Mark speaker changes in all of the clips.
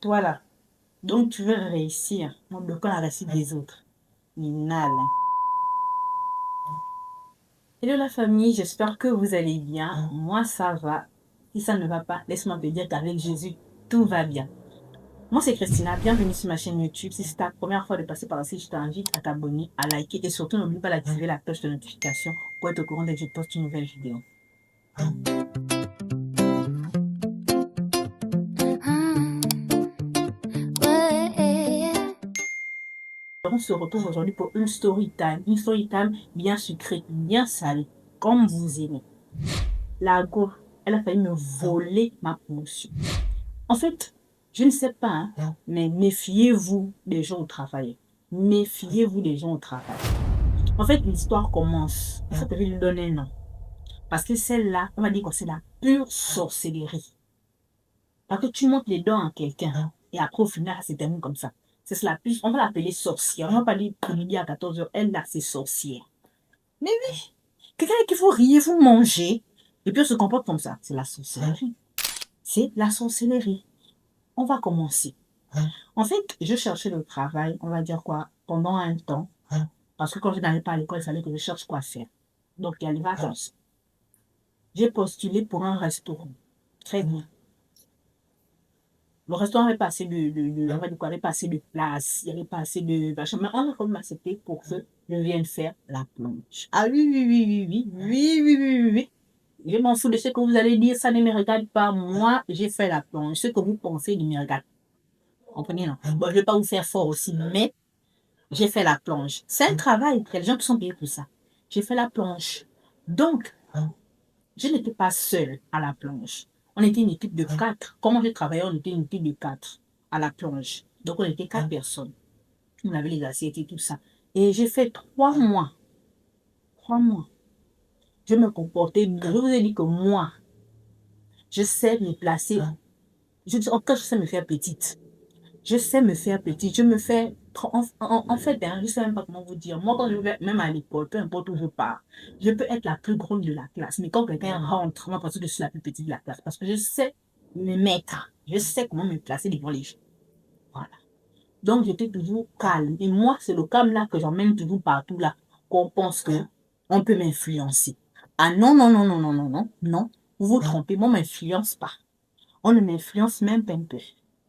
Speaker 1: Toi là, donc tu veux réussir en bloquant la réussite des autres. Minal. Hello la famille, j'espère que vous allez bien. Moi ça va. Si ça ne va pas, laisse-moi te dire qu'avec Jésus, tout va bien. Moi c'est Christina, bienvenue sur ma chaîne YouTube. Si c'est ta première fois de passer par ici, je t'invite à t'abonner, à liker et surtout n'oublie pas d'activer la cloche de notification pour être au courant dès que je poste une nouvelle vidéo. On se retrouve aujourd'hui pour une story time bien sucrée, bien salée, comme vous aimez. La go, elle a failli me voler ma promotion. En fait, je ne sais pas, hein, mais méfiez-vous des gens au travail. Méfiez-vous des gens au travail. En fait, l'histoire commence. Il faut que je lui donne un nom. Parce que celle-là, on va dire que c'est la pure sorcellerie. Parce que tu montes les dents à quelqu'un et après, au final, ça se termine comme ça. C'est la plus, on va l'appeler sorcière. On va pas dire pour midi à 14 heures. Elle, là, c'est sorcière. Mais oui, quelqu'un qu'il faut rire, vous manger. Et puis, on se comporte comme ça. C'est la sorcellerie. C'est la sorcellerie. On va commencer. En fait, je cherchais le travail, on va dire quoi, pendant un temps. Parce que quand je n'allais pas à l'école, il fallait que je cherche quoi faire. Donc, il y a les vacances. J'ai postulé pour un restaurant. Très bien. Le restaurant avait pas assez on va dire quoi, avait pas assez de place, il n'y avait pas assez de machin. Mais on a quand même accepté pour que je vienne faire la plonge. Ah oui, oui, oui, oui, oui, oui, oui, oui, oui, oui. Je m'en fous de ce que vous allez dire, ça ne me regarde pas. Moi, j'ai fait la plonge. Ce que vous pensez ne me regarde pas. Comprenez, non? Bon, je ne vais pas vous faire fort aussi, mais j'ai fait la plonge. C'est un travail, il y a des gens qui sont payés pour ça. J'ai fait la plonge. Donc, je n'étais pas seule à la plonge. On était une équipe de 4. Comment j'ai travaillé, on était une équipe de 4 à la plonge. Donc, on était 4 personnes. On avait les assiettes et tout ça. Et j'ai fait 3 mois. 3 mois. Je me comportais. Je vous ai dit que moi, je sais me placer. En tout cas, je sais me faire petite. Je sais me faire petite. Je me fais. En fait, hein, je ne sais même pas comment vous dire. Moi, quand je vais même à l'école, peu importe où je pars, je peux être la plus grande de la classe. Mais quand quelqu'un rentre, moi, parce que je suis la plus petite de la classe, parce que je sais me mettre. Je sais comment me placer devant les gens. Voilà. Donc, j'étais toujours calme. Et moi, c'est le calme là que j'emmène toujours partout là, qu'on pense que on peut m'influencer. Ah non, non, non, non, non, non, non, non. Vous vous trompez, moi, on ne m'influence pas. On ne m'influence même pas un peu.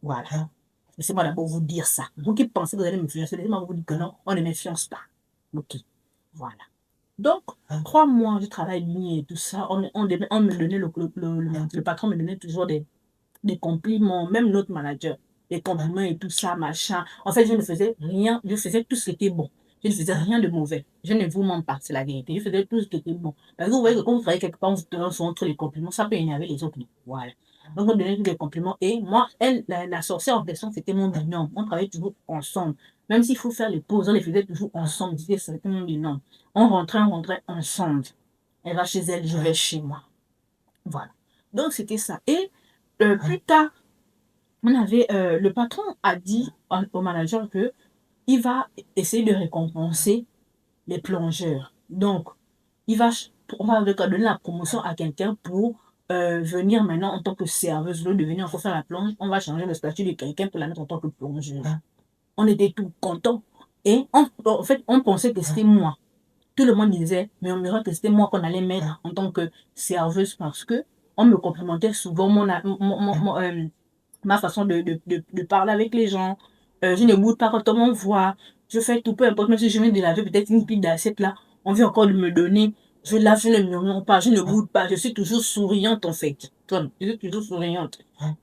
Speaker 1: Voilà. Laissez-moi d'abord vous dire ça. Vous qui pensez que vous allez m'influencer, laissez-moi vous dire que non, on ne m'influence pas. Ok. Voilà. Donc, 3 mois, je travaille nuit et tout ça. On me donnait le patron me donnait toujours des compliments, même notre manager, des compliments et tout ça, machin. En fait, je ne faisais rien, je faisais tout ce qui était bon. Je ne faisais rien de mauvais. Je ne vous mens pas, c'est la vérité. Je faisais tout ce qui était bon. Parce que vous voyez que quand vous travaillez quelque part, on se donne entre les compliments, ça peut énerver les autres. Voilà. Donc, on me donnait tous les compliments. Et moi, elle, la sorcière en question, c'était mon binôme. On travaillait toujours ensemble. Même s'il faut faire les pauses, on les faisait toujours ensemble. C'était mon binôme. On rentrait ensemble. Elle va chez elle, je vais chez moi. Voilà. Donc, c'était ça. Et plus tard, le patron a dit au manager que il va essayer de récompenser les plongeurs. Donc, on va donner la promotion à quelqu'un pour venir maintenant en tant que serveuse. Au lieu de venir encore faire la plonge, on va changer le statut de quelqu'un pour la mettre en tant que plongeur. On était tout contents. Et en fait, on pensait que c'était moi. Tout le monde disait, mais on me dirait que c'était moi qu'on allait mettre en tant que serveuse parce que on me complimentait souvent ma façon de parler avec les gens. Je ne boude pas quand on m'envoie. Je fais tout, peu importe, même si je viens de laver peut-être une pile d'assiettes là, on vient encore de me donner. Je lave, je ne murmure pas, je ne boude pas. Je suis toujours souriante en fait. Je suis toujours souriante.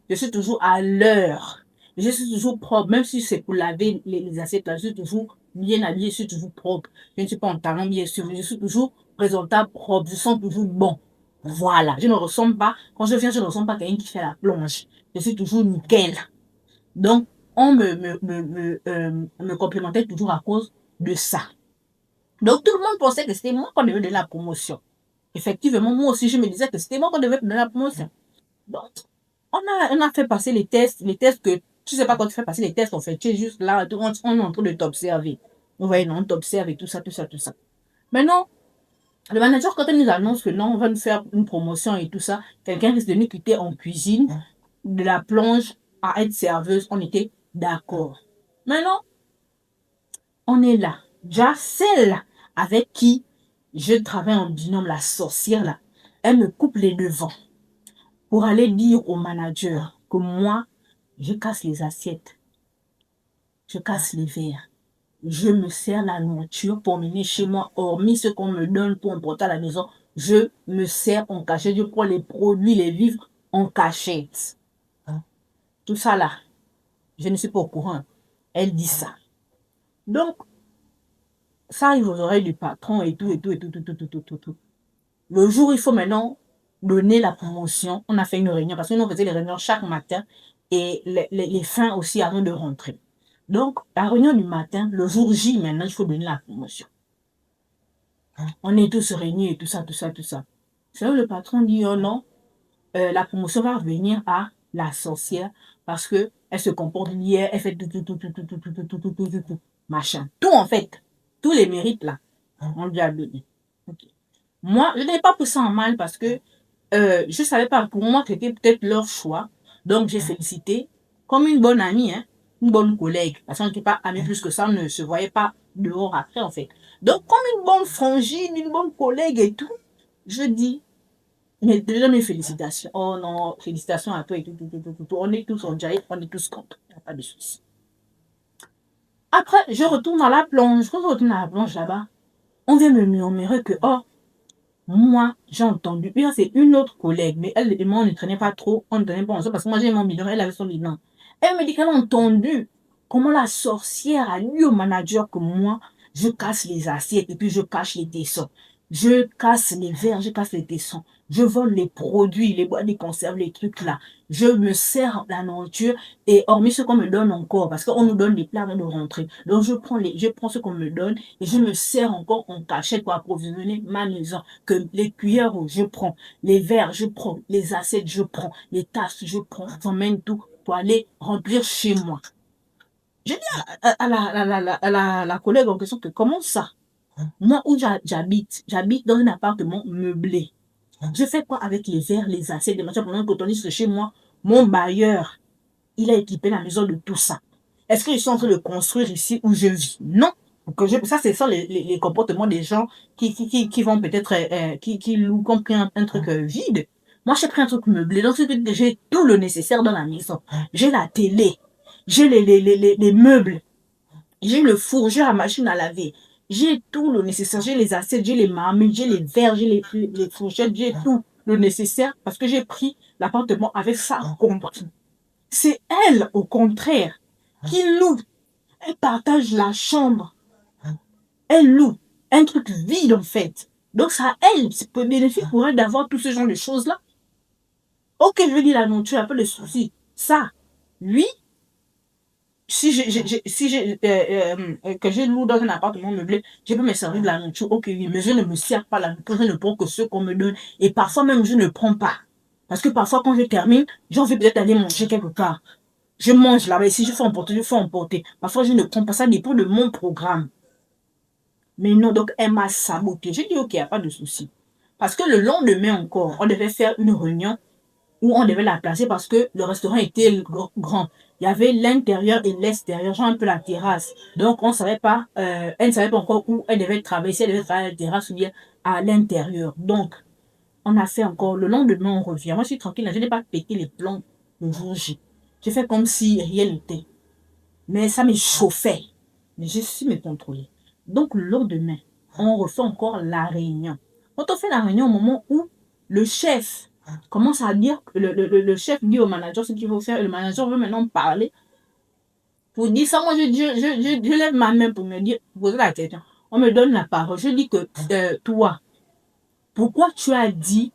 Speaker 1: Je suis toujours à l'heure. Je suis toujours propre, même si c'est pour laver les assiettes là, je suis toujours bien habillée, je suis toujours propre. Je ne suis pas en talent, bien sûr, mais je suis toujours présentable, propre, je sens toujours bon. Voilà, je ne ressemble pas, quand je viens, je ne ressemble pas à quelqu'un qui fait la plonge. Je suis toujours nickel. Donc, on me complimentait toujours à cause de ça. Donc, tout le monde pensait que c'était moi qu'on devait donner la promotion. Effectivement, moi aussi, je me disais que c'était moi qu'on devait donner la promotion. Donc, on a fait passer les tests que, tu sais pas quand tu fais passer les tests, en fait, tu es juste là, on est en train de t'observer. Vous voyez, non, on t'observe et tout ça, tout ça, tout ça. Maintenant, le manager, quand il nous annonce que non, on va nous faire une promotion et tout ça, quelqu'un risque de nous quitter en cuisine, de la plonge à être serveuse, on était d'accord. Maintenant, on est là. Déjà, celle avec qui je travaille en binôme, la sorcière là, elle me coupe les devants pour aller dire au manager que moi, je casse les assiettes, je casse les verres, je me sers la nourriture pour mener chez moi, hormis ce qu'on me donne pour emporter à la maison, je me sers en cachette, je prends les produits, les vivres en cachette. Tout ça là, je ne suis pas au courant. Elle dit ça. Donc, ça arrive aux oreilles du patron et tout, et tout, et tout, tout, tout, tout, tout, tout, tout. Le jour où il faut maintenant donner la promotion, on a fait une réunion, parce que nous on faisait les réunions chaque matin et les fins aussi avant de rentrer. Donc, la réunion du matin, le jour J, maintenant, il faut donner la promotion. On est tous réunis et tout ça, tout ça, tout ça. C'est là où le patron dit, oh non, la promotion va revenir à la sorcière parce que elle se comporte bien, elle fait tout, tout, tout, tout, tout, tout, tout, tout, tout, tout, tout, tout, tout, machin. Tout en fait, tous les mérites là, on lui a donné. Okay. Moi, je n'avais pas pris ça en mal parce que je savais pas, pour moi, que c'était peut-être leur choix. Donc, j'ai félicité comme une bonne amie, hein, une bonne collègue. Parce qu'on n'était pas amis plus que ça, on ne se voyait pas dehors après, en fait. Donc, comme une bonne frangine, une bonne collègue et tout, je dis, mais déjà mes félicitations. Oh non, félicitations à toi et tout, tout, tout, tout, tout, tout. On est tous en jaillit, on est tous contents. Il n'y a pas de souci. Après, je retourne à la plonge. Quand je retourne à la plonge là-bas, on vient me murmurer que, oh, moi, j'ai entendu. Puis c'est une autre collègue, mais elle et moi, on ne traînait pas trop. On ne traînait pas ensemble parce que moi, j'ai mon bidon, elle avait son bidon. Elle me dit qu'elle a entendu comment la sorcière a dit au manager que moi, je casse les assiettes et puis je cache les tessons. Je casse les verres, je casse les tessons. Je vole les produits, les boîtes de conserve, les trucs là. Je me sers la nourriture et hormis ce qu'on me donne encore, parce qu'on nous donne des plats avant de rentrer. Donc je prends ce qu'on me donne et je me sers encore en cachette pour approvisionner ma maison. Que les cuillères, je prends. Les verres, je prends. Les assiettes, je prends. Les tasses, je prends. J'emmène tout pour aller remplir chez moi. J'ai dit à la collègue en question que comment ça? Moi, où j'habite dans un appartement meublé. Je fais quoi avec les verres, les assiettes, les machins pendant que quand on dit que chez moi, mon bailleur, il a équipé la maison de tout ça. Est-ce que je suis en train de construire ici où je vis? Non. Ça, c'est ça les comportements des gens qui vont peut-être, qui louent, qui ont pris un truc vide. Moi, j'ai pris un truc meublé. Donc, j'ai tout le nécessaire dans la maison. J'ai la télé, j'ai les meubles, j'ai le four, j'ai la machine à laver. J'ai tout le nécessaire. J'ai les assiettes, j'ai les marmites, j'ai les verres, j'ai les fourchettes, j'ai tout le nécessaire parce que j'ai pris l'appartement avec ça compris. C'est elle, au contraire, qui loue. Elle partage la chambre. Elle loue un truc vide, en fait. Donc, ça, elle, c'est bénéfique pour elle d'avoir tout ce genre de choses-là. Ok, je lui dis la nourriture, il n'y a pas de souci. Ça, lui, si que je loue dans un appartement meublé, je peux me servir de la nourriture. Ok, oui, mais je ne me sers pas la nourriture, je ne prends que ce qu'on me donne. Et parfois même, je ne prends pas. Parce que parfois, quand je termine, j'ai envie peut-être d'aller manger quelque part. Je mange là, mais si je fais emporter, je fais emporter. Parfois, je ne prends pas, ça dépend de mon programme. Mais non, donc elle m'a saboté. J'ai dit, ok, il n'y a pas de souci. Parce que le lendemain encore, on devait faire une réunion où on devait la placer parce que le restaurant était grand. Il y avait l'intérieur et l'extérieur, genre un peu la terrasse. Donc, on savait pas, elle ne savait pas encore où elle devait travailler, si elle devait travailler à la terrasse ou bien à l'intérieur. Donc, on a fait encore, le lendemain, on revient. Moi, je suis tranquille, je n'ai pas pété les plombs le jour J. J'ai fait comme si rien n'était. Mais ça me chauffait. Mais j'ai su me contrôler. Donc, le lendemain, on refait encore la réunion. Quand on fait la réunion, au moment où le chef commence à dire, le chef dit au manager ce qu'il faut faire, et le manager veut maintenant parler. Pour dire ça, moi, je lève ma main pour me dire, poser la question. On me donne la parole. Je dis que, toi, pourquoi tu as dit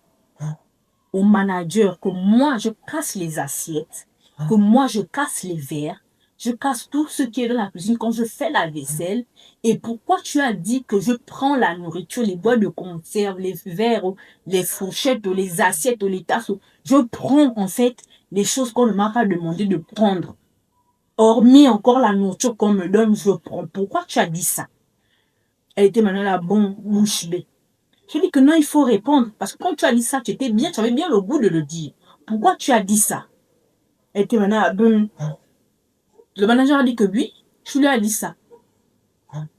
Speaker 1: au manager que moi, je casse les assiettes, que moi, je casse les verres, je casse tout ce qui est dans la cuisine quand je fais la vaisselle. Et pourquoi tu as dit que je prends la nourriture, les boîtes de conserve, les verres, les fourchettes, les assiettes, les tasses. Je prends en fait les choses qu'on ne m'a pas demandé de prendre. Hormis encore la nourriture qu'on me donne, je prends. Pourquoi tu as dit ça? Elle était maintenant la bonne bouche bée. Je dis que non, il faut répondre. Parce que quand tu as dit ça, tu avais bien le goût de le dire. Pourquoi tu as dit ça? Elle était maintenant, boum. Le manager a dit que oui, je lui ai dit ça.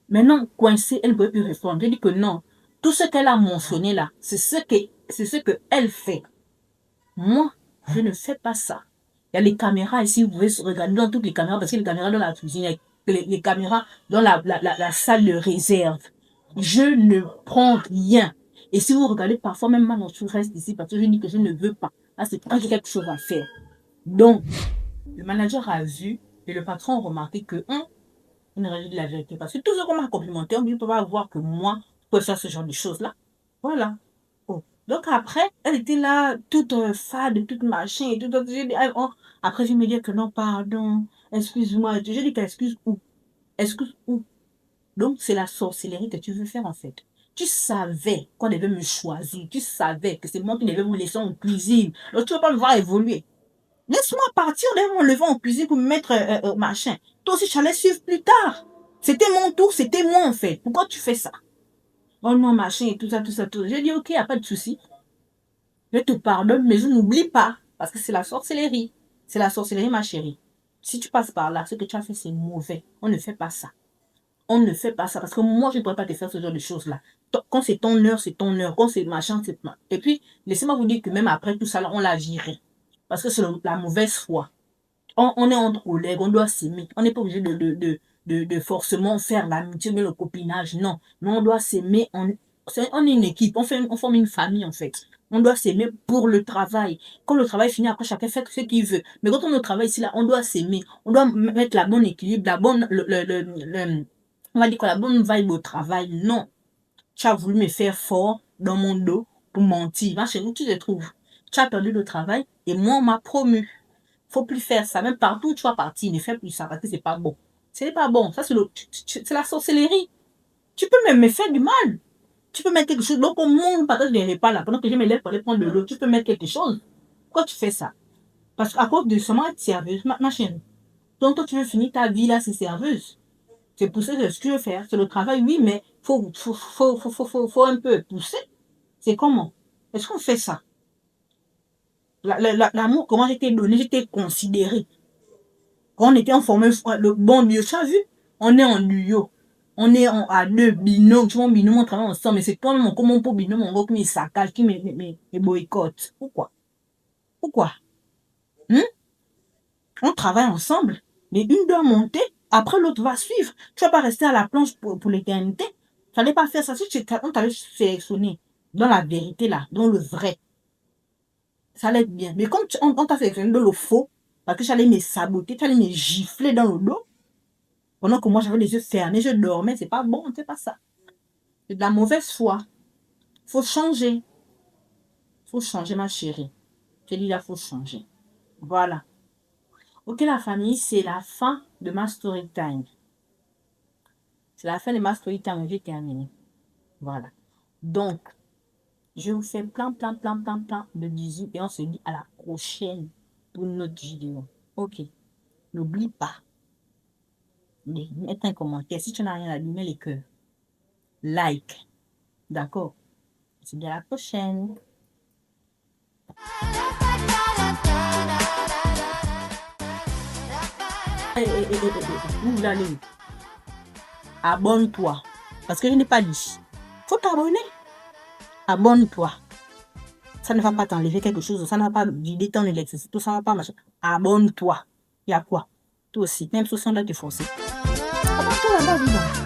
Speaker 1: Maintenant, coincée, elle ne pouvait plus répondre. J'ai dit que non. Tout ce qu'elle a mentionné là, c'est ce qu'elle fait. Moi, je ne fais pas ça. Il y a les caméras ici, vous pouvez regarder dans toutes les caméras, parce que les caméras dans la cuisine, les caméras dans la salle de réserve. Je ne prends rien. Et si vous regardez, parfois même moi, je reste ici parce que je dis que je ne veux pas. Là, c'est quand j'ai quelque chose à faire. Donc, le manager a vu et le patron a remarqué que, on aurait dit la vérité. Parce que tout ce qu'on m'a complimenté, on ne peut pas voir que moi, je peux faire ce genre de choses-là. Voilà. Oh. Donc après, elle était là, toute fade, toute machin, et tout. Après, je me dis que non, pardon, excuse-moi. Je dis qu'excuse où? Excuse où? Donc, c'est la sorcellerie que tu veux faire, en fait. Tu savais qu'on devait me choisir. Tu savais que c'est moi qui devais vous laisser en cuisine. Donc, tu ne vas pas me voir évoluer. Laisse-moi partir devant le vent en cuisine pour me mettre machin. Toi aussi, j'allais suivre plus tard. C'était mon tour, c'était moi, en fait. Pourquoi tu fais ça? Oh non, machin, et tout ça, tout ça, tout ça. J'ai dit, ok, il n'y a pas de souci. Je te pardonne, mais je n'oublie pas. Parce que c'est la sorcellerie. C'est la sorcellerie, ma chérie. Si tu passes par là, ce que tu as fait, c'est mauvais. On ne fait pas ça. On ne fait pas ça. Parce que moi, je ne pourrais pas te faire ce genre de choses-là. Quand c'est ton heure, c'est ton heure. Quand c'est machin, c'est... Et puis, laissez-moi vous dire que même après tout ça, là, on l'a viré. Parce que c'est la mauvaise foi. On est entre collègues, on doit s'aimer. On n'est pas obligé de forcément faire l'amitié, mais le copinage, non. Mais on doit s'aimer. On est une équipe, on forme une famille, en fait. On doit s'aimer pour le travail. Quand le travail finit, après, chacun fait ce qu'il veut. Mais quand on est au travail ici, là, on doit s'aimer. On doit mettre la bonne équilibre, la bonne, on va dire quoi, la bonne vibe au travail. Non. Tu as voulu me faire fort dans mon dos pour mentir. Ma chérie, où tu te trouves? Tu as perdu le travail et moi, on m'a promu. Faut plus faire ça. Même partout où tu vas partir, ne fais plus ça parce que c'est pas bon. C'est pas bon. Ça, c'est la sorcellerie. Tu peux même me faire du mal. Tu peux mettre quelque chose. Donc, au monde, partage des repas là, pendant que je me lève pour aller prendre de l'eau, tu peux mettre quelque chose. Pourquoi tu fais ça? Parce qu'à cause de seulement être serveuse, ma chérie. Donc, toi, tu veux finir ta vie là, c'est serveuse. C'est pousser ce que tu veux faire. C'est le travail, oui, mais faut un peu pousser. C'est comment? Est-ce qu'on fait ça? L'amour, comment j'étais donné, j'étais considéré. Quand on était en formule, le bon Dieu, tu as vu? On est en duo. On est à deux binômes. Tu vois, binôme, on travaille ensemble. Mais c'est toi-même, comment pour binôme, on voit qui me saccage, qui me boycotte. Pourquoi? Pourquoi? On travaille ensemble. Mais une doit monter, après l'autre va suivre. Tu vas pas rester à la planche pour l'éternité. Tu n'allais pas faire ça. Si on t'avait sélectionné dans la vérité, là, dans le vrai, ça allait être bien. Mais comme on t'a sélectionné dans le faux, parce que j'allais me saboter, tu allais me gifler dans le dos, pendant que moi j'avais les yeux fermés, je dormais, c'est pas bon, c'est pas ça. C'est de la mauvaise foi. Faut changer. Faut changer, ma chérie. Je dis là, faut changer. Voilà. Ok, la famille, c'est la fin de ma story time. C'est la fin de ma story time, j'ai terminé. Voilà. Donc, je vous fais plein de bisous et on se dit à la prochaine pour une autre vidéo. Ok. N'oublie pas de mettre un commentaire. Si tu n'as rien à dire, mets les cœurs. Like. D'accord? On se dit à la prochaine. Où vous allez? Abonne-toi. Parce que je n'ai pas dit. Faut t'abonner. Abonne-toi. Ça ne va pas t'enlever quelque chose. Ça ne va pas vider ton électricité. Tout ça ne va pas marcher. Abonne-toi. Il y a quoi? Toi aussi. Même si on doit te forcer. Abonne-toi là-bas,